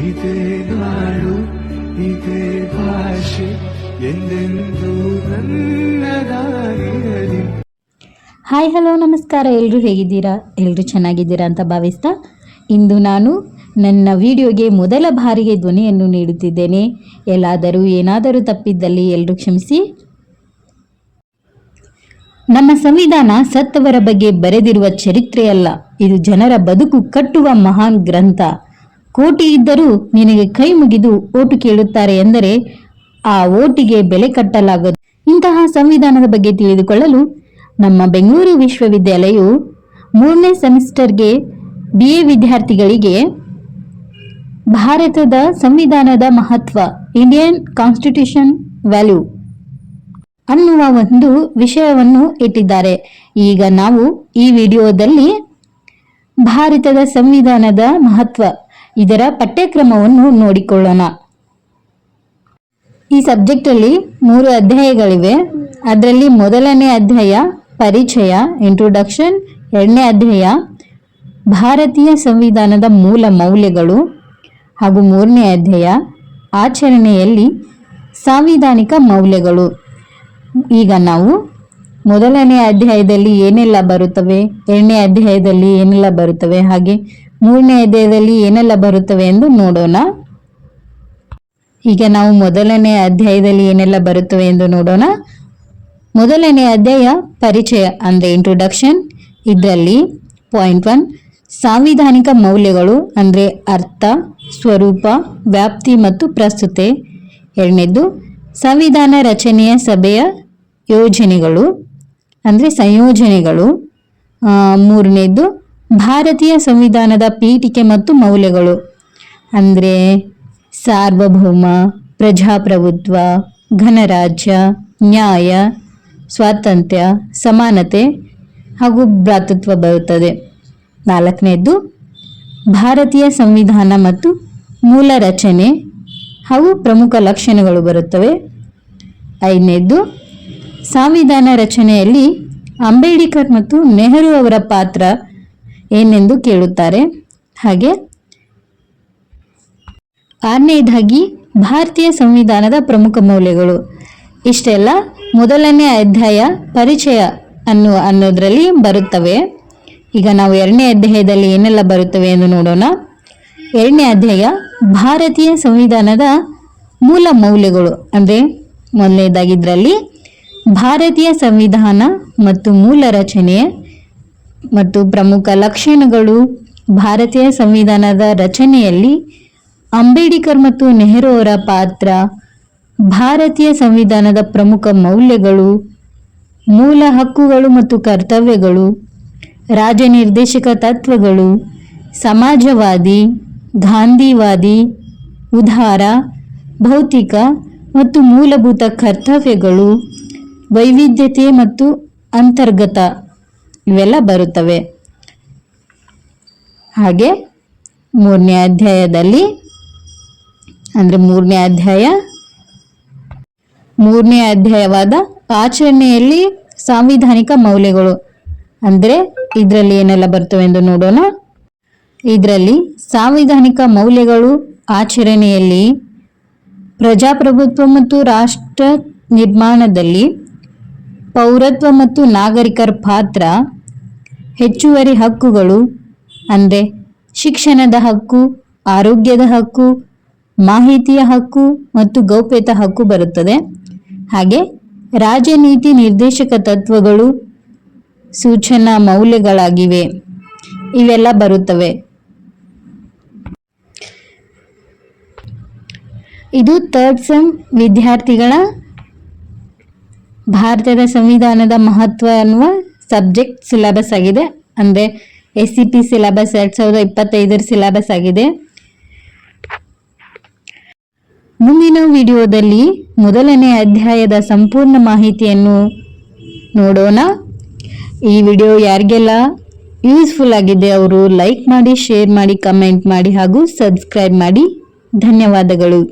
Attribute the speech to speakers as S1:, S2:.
S1: ಇದೇ ನಾಡು ಇದೇ ಭಾಷೆ ಎಂದೆಂದೂ ನನ್ನದಾಗಿರಲಿ.
S2: ಹಾಯ್ ಹಲೋ ನಮಸ್ಕಾರ. ಎಲ್ಲರೂ ಹೇಗಿದ್ದೀರಾ? ಎಲ್ಲರೂ ಚೆನ್ನಾಗಿದ್ದೀರಾ ಅಂತ ಭಾವಿಸ್ತಾ ಇಂದು ನಾನು ನನ್ನ ವಿಡಿಯೋಗೆ ಮೊದಲ ಬಾರಿಗೆ ಧ್ವನಿಯನ್ನು ನೀಡುತ್ತಿದ್ದೇನೆ. ಎಲ್ಲಾದರೂ ಏನಾದರೂ ತಪ್ಪಿದ್ದಲ್ಲಿ ಎಲ್ಲರೂ ಕ್ಷಮಿಸಿ. ನಮ್ಮ ಸಂವಿಧಾನ ಸತ್ತವರ ಬಗ್ಗೆ ಬರೆದಿರುವ ಚರಿತ್ರೆಯಲ್ಲ, ಇದು ಜನರ ಬದುಕು ಕಟ್ಟುವ ಮಹಾನ್ ಗ್ರಂಥ. ಕೋಟಿ ಇದ್ದರೂ ನಿನಗೆ ಕೈ ಮುಗಿದು ಓಟು ಕೇಳುತ್ತಾರೆ ಎಂದರೆ ಆ ಓಟಿಗೆ ಬೆಲೆ ಕಟ್ಟಲಾಗದು. ಇಂತಹ ಸಂವಿಧಾನದ ಬಗ್ಗೆ ತಿಳಿದುಕೊಳ್ಳಲು ನಮ್ಮ ಬೆಂಗಳೂರು ವಿಶ್ವವಿದ್ಯಾಲಯವು 3ನೇ ಸೆಮಿಸ್ಟರ್ಗೆ BA ವಿದ್ಯಾರ್ಥಿಗಳಿಗೆ ಭಾರತದ ಸಂವಿಧಾನದ ಮಹತ್ವ, ಇಂಡಿಯನ್ ಕಾನ್ಸ್ಟಿಟ್ಯೂಷನ್ ವ್ಯಾಲ್ಯೂ ಅನ್ನುವ ಒಂದು ವಿಷಯವನ್ನು ಇಟ್ಟಿದ್ದಾರೆ. ಈಗ ನಾವು ಈ ವಿಡಿಯೋದಲ್ಲಿ ಭಾರತದ ಸಂವಿಧಾನದ ಮಹತ್ವ ಇದರ ಪಠ್ಯಕ್ರಮವನ್ನು ನೋಡಿಕೊಳ್ಳೋಣ. ಈ ಸಬ್ಜೆಕ್ಟ್ ಅಲ್ಲಿ 3 ಅಧ್ಯಾಯಗಳಿವೆ. ಅದರಲ್ಲಿ ಮೊದಲನೇ ಅಧ್ಯಾಯ ಪರಿಚಯ, ಇಂಟ್ರೊಡಕ್ಷನ್. 2ನೇ ಅಧ್ಯಾಯ ಭಾರತೀಯ ಸಂವಿಧಾನದ ಮೂಲ ಮೌಲ್ಯಗಳು ಹಾಗೂ 3ನೇ ಅಧ್ಯಾಯ ಆಚರಣೆಯಲ್ಲಿ ಸಾಂವಿಧಾನಿಕ ಮೌಲ್ಯಗಳು. ಈಗ ನಾವು ಮೊದಲನೇ ಅಧ್ಯಾಯದಲ್ಲಿ ಏನೆಲ್ಲ ಬರುತ್ತವೆ, 2ನೇ ಅಧ್ಯಾಯದಲ್ಲಿ ಏನೆಲ್ಲ ಬರುತ್ತವೆ, ಹಾಗೆ 3ನೇ ಅಧ್ಯಾಯದಲ್ಲಿ ಏನೆಲ್ಲ ಬರುತ್ತವೆ ಎಂದು ನೋಡೋಣ. ಈಗ ನಾವು ಮೊದಲನೇ ಅಧ್ಯಾಯದಲ್ಲಿ ಏನೆಲ್ಲ ಬರುತ್ತವೆ ಎಂದು ನೋಡೋಣ. ಮೊದಲನೇ ಅಧ್ಯಾಯ ಪರಿಚಯ ಅಂದರೆ ಇಂಟ್ರೊಡಕ್ಷನ್. ಇದರಲ್ಲಿ ಪಾಯಿಂಟ್ 1 ಸಾಂವಿಧಾನಿಕ ಮೌಲ್ಯಗಳು ಅಂದರೆ ಅರ್ಥ, ಸ್ವರೂಪ, ವ್ಯಾಪ್ತಿ ಮತ್ತು ಪ್ರಸ್ತುತೆ. 2ನೇದು ಸಂವಿಧಾನ ರಚನೆಯ ಸಭೆಯ ಯೋಜನೆಗಳು ಅಂದರೆ ಸಂಯೋಜನೆಗಳು. 3ನೇದು ಭಾರತೀಯ ಸಂವಿಧಾನದ ಪೀಠಿಕೆ ಮತ್ತು ಮೌಲ್ಯಗಳು ಅಂದರೆ ಸಾರ್ವಭೌಮ, ಪ್ರಜಾಪ್ರಭುತ್ವ, ಗಣರಾಜ್ಯ, ನ್ಯಾಯ, ಸ್ವಾತಂತ್ರ್ಯ, ಸಮಾನತೆ ಹಾಗೂ ಭ್ರಾತೃತ್ವ ಬರುತ್ತದೆ. 4ನೇದು ಭಾರತೀಯ ಸಂವಿಧಾನ ಮತ್ತು ಮೂಲ ರಚನೆ ಹಾಗೂ ಪ್ರಮುಖ ಲಕ್ಷಣಗಳು ಬರುತ್ತವೆ. 5ನೇದು ಸಂವಿಧಾನ ರಚನೆಯಲ್ಲಿ ಅಂಬೇಡ್ಕರ್ ಮತ್ತು ನೆಹರು ಅವರ ಪಾತ್ರ ಏನೆಂದು ಕೇಳುತ್ತಾರೆ. ಹಾಗೆ 6ನೇದಾಗಿ ಭಾರತೀಯ ಸಂವಿಧಾನದ ಪ್ರಮುಖ ಮೌಲ್ಯಗಳು. ಇಷ್ಟೆಲ್ಲ ಮೊದಲನೇ ಅಧ್ಯಾಯ ಪರಿಚಯ ಅನ್ನೋದ್ರಲ್ಲಿ ಬರುತ್ತವೆ. ಈಗ ನಾವು 2ನೇ ಅಧ್ಯಾಯದಲ್ಲಿ ಏನೆಲ್ಲ ಬರುತ್ತವೆ ಎಂದು ನೋಡೋಣ. 2ನೇ ಅಧ್ಯಾಯ ಭಾರತೀಯ ಸಂವಿಧಾನದ ಮೂಲ ಮೌಲ್ಯಗಳು ಅಂದರೆ ಮೊದಲನೇದಾಗಿದ್ರಲ್ಲಿ ಭಾರತೀಯ ಸಂವಿಧಾನ ಮತ್ತು ಮೂಲ ರಚನೆ ಮತ್ತು ಪ್ರಮುಖ ಲಕ್ಷಣಗಳು. ಭಾರತೀಯ ಸಂವಿಧಾನದ ರಚನೆಯಲ್ಲಿ ಅಂಬೇಡ್ಕರ್ ಮತ್ತು ನೆಹರು ಅವರ ಪಾತ್ರ, ಭಾರತೀಯ ಸಂವಿಧಾನದ ಪ್ರಮುಖ ಮೌಲ್ಯಗಳು, ಮೂಲ ಹಕ್ಕುಗಳು ಮತ್ತು ಕರ್ತವ್ಯಗಳು, ರಾಜನಿರ್ದೇಶಕ ತತ್ವಗಳು, ಸಮಾಜವಾದಿ, ಗಾಂಧಿವಾದಿ, ಉದಾರ, ಭೌತಿಕ ಮತ್ತು ಮೂಲಭೂತ ಕರ್ತವ್ಯಗಳು, ವೈವಿಧ್ಯತೆ ಮತ್ತು ಅಂತರ್ಗತ ಇವೆಲ್ಲ ಬರುತ್ತವೆ. ಹಾಗೆ 3ನೇ ಅಧ್ಯಾಯದಲ್ಲಿ ಅಂದರೆ 3ನೇ ಅಧ್ಯಾಯವಾದ ಆಚರಣೆಯಲ್ಲಿ ಸಾಂವಿಧಾನಿಕ ಮೌಲ್ಯಗಳು ಅಂದರೆ ಇದರಲ್ಲಿ ಏನೆಲ್ಲ ಬರ್ತವೆ ಎಂದು ನೋಡೋಣ. ಇದರಲ್ಲಿ ಸಾಂವಿಧಾನಿಕ ಮೌಲ್ಯಗಳು ಆಚರಣೆಯಲ್ಲಿ ಪ್ರಜಾಪ್ರಭುತ್ವ ಮತ್ತು ರಾಷ್ಟ್ರ ನಿರ್ಮಾಣದಲ್ಲಿ ಪೌರತ್ವ ಮತ್ತು ನಾಗರಿಕರ ಪಾತ್ರ, ಹೆಚ್ಚುವರಿ ಹಕ್ಕುಗಳು ಅಂದರೆ ಶಿಕ್ಷಣದ ಹಕ್ಕು, ಆರೋಗ್ಯದ ಹಕ್ಕು, ಮಾಹಿತಿಯ ಹಕ್ಕು ಮತ್ತು ಗೌಪ್ಯತಾ ಹಕ್ಕು ಬರುತ್ತದೆ. ಹಾಗೆ ರಾಜನೀತಿ ನಿರ್ದೇಶಕ ತತ್ವಗಳು ಸೂಚನಾ ಮೌಲ್ಯಗಳಾಗಿವೆ, ಇವೆಲ್ಲ ಬರುತ್ತವೆ. ಇದು 3rd ಸೆಮ್ ವಿದ್ಯಾರ್ಥಿಗಳ ಭಾರತದ ಸಂವಿಧಾನದ ಮಹತ್ವ ಅನ್ನುವ ಸಬ್ಜೆಕ್ಟ್ ಸಿಲೆಬಸ್ ಆಗಿದೆ. ಅಂದರೆ SCP ಸಿಲೆಬಸ್ 2025 ಸಿಲೆಬಸ್ ಆಗಿದೆ. ಮುಂದಿನ ವಿಡಿಯೋದಲ್ಲಿ ಮೊದಲನೇ ಅಧ್ಯಾಯದ ಸಂಪೂರ್ಣ ಮಾಹಿತಿಯನ್ನು ನೋಡೋಣ. ಈ ವಿಡಿಯೋ ಯಾರಿಗೆಲ್ಲ ಯೂಸ್ಫುಲ್ ಆಗಿದೆ ಅವರು ಲೈಕ್ ಮಾಡಿ, ಶೇರ್ ಮಾಡಿ, ಕಮೆಂಟ್ ಮಾಡಿ ಹಾಗೂ ಸಬ್ಸ್ಕ್ರೈಬ್ ಮಾಡಿ. ಧನ್ಯವಾದಗಳು.